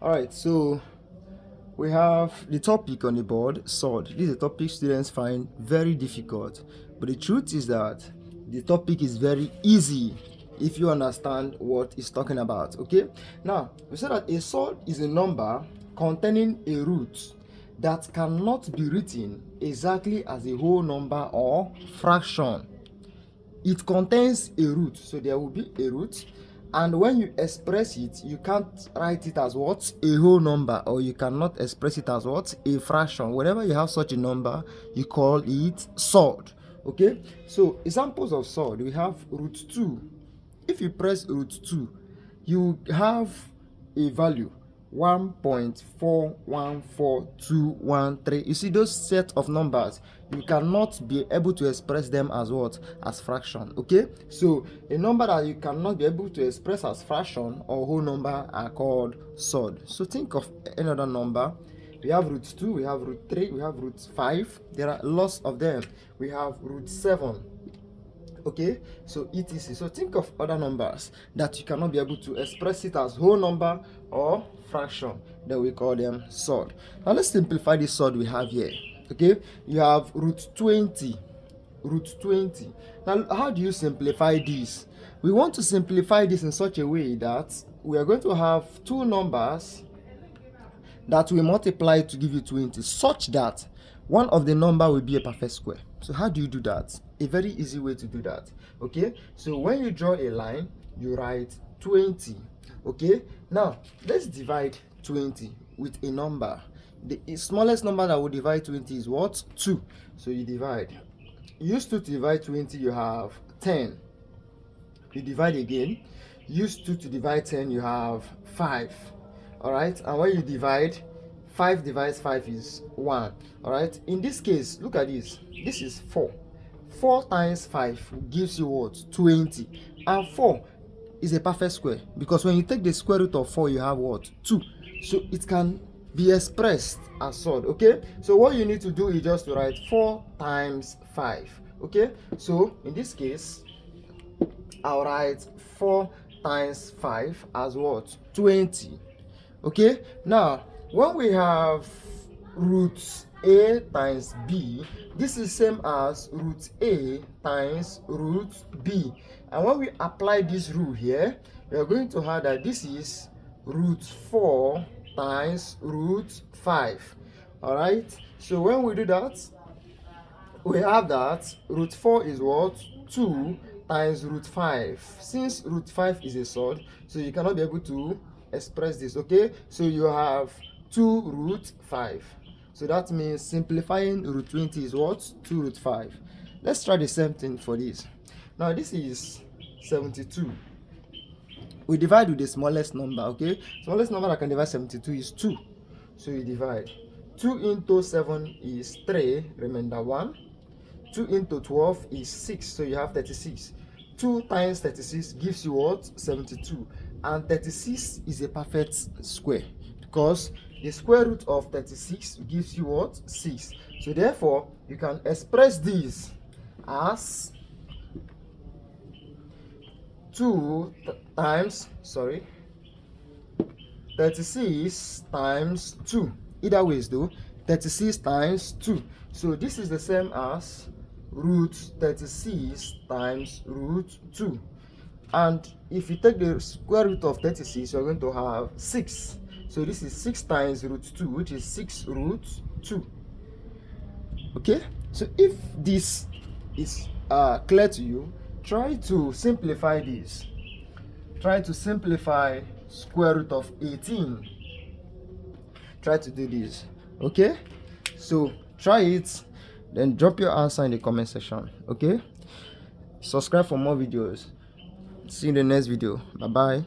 All right, so we have the topic on the board, sword. This is a topic students find very difficult, but the truth is that the topic is very easy if you understand what it's talking about. Okay, now we said that a sword is a number containing a root that cannot be written exactly as a whole number or fraction. It contains a root, so there will be a root, and when you express it, you can't write it as what? A whole number, or you cannot express it as what? A fraction. Whenever you have such a number, you call it sword. Okay, so examples of sword, we have root 2. If you press root 2, you have a value 1.414213. You see those set of numbers, you cannot be able to express them as what? As fraction. Okay, so a number that you cannot be able to express as fraction or whole number are called sword. So think of another number. We have root 2, we have root 3, we have root 5. There are lots of them. We have root 7. Okay, so etc. So think of other numbers that you cannot be able to express it as whole number or fraction, then we call them sword. Now let's simplify this sword we have here. Okay, you have root 20. Now how do you simplify this? We want to simplify this in such a way that we are going to have two numbers that we multiply to give you 20, such that one of the number will be a perfect square. So how do you do that? A very easy way to do that. Okay, so when you draw a line, you write 20. Okay, now let's divide 20 with a number. The smallest number that will divide 20 is what? 2. So you divide. Use 2 to divide 20, you have 10. You divide again. Use 2 to divide 10, you have 5. All right, and when you divide, 5 divides 5 is 1. All right, in this case, look at this. This is 4. 4 times 5 gives you what? 20. And 4 is a perfect square, because when you take the square root of 4, you have what? 2. So it can be expressed as sword. Okay, so what you need to do is just to write 4 times 5. Okay, so in this case, I'll write 4 times 5 as what? 20. Okay, now when we have root a times b, this is same as root a times root b, and when we apply this rule here, we are going to have that this is root 4 times root 5. All right, so when we do that, we have that root 4 is what? 2 times root 5. Since root 5 is a sword, so you cannot be able to express this. Okay, so you have 2 root 5. So that means simplifying root 20 is what? 2 root 5. Let's try the same thing for this. Now this is 72. We divide with the smallest number. Okay, smallest number that can divide 72 is 2. So you divide. 2 into 7 is 3, remainder 1. 2 into 12 is 6, so you have 36. 2 times 36 gives you what? 72. And 36 is a perfect square, because the square root of 36 gives you what? 6. So therefore, you can express this as 36 times 2. Either ways though, 36 times 2. So this is the same as root 36 times root 2. And if you take the square root of 36, you're going to have 6. So this is 6 times root 2, which is 6 root 2. Okay, so if this is clear to you, try to simplify this. Try to simplify square root of 18. Try to do this. Okay, so try it, then drop your answer in the comment section. Okay, subscribe for more videos. See you in the next video. Bye bye.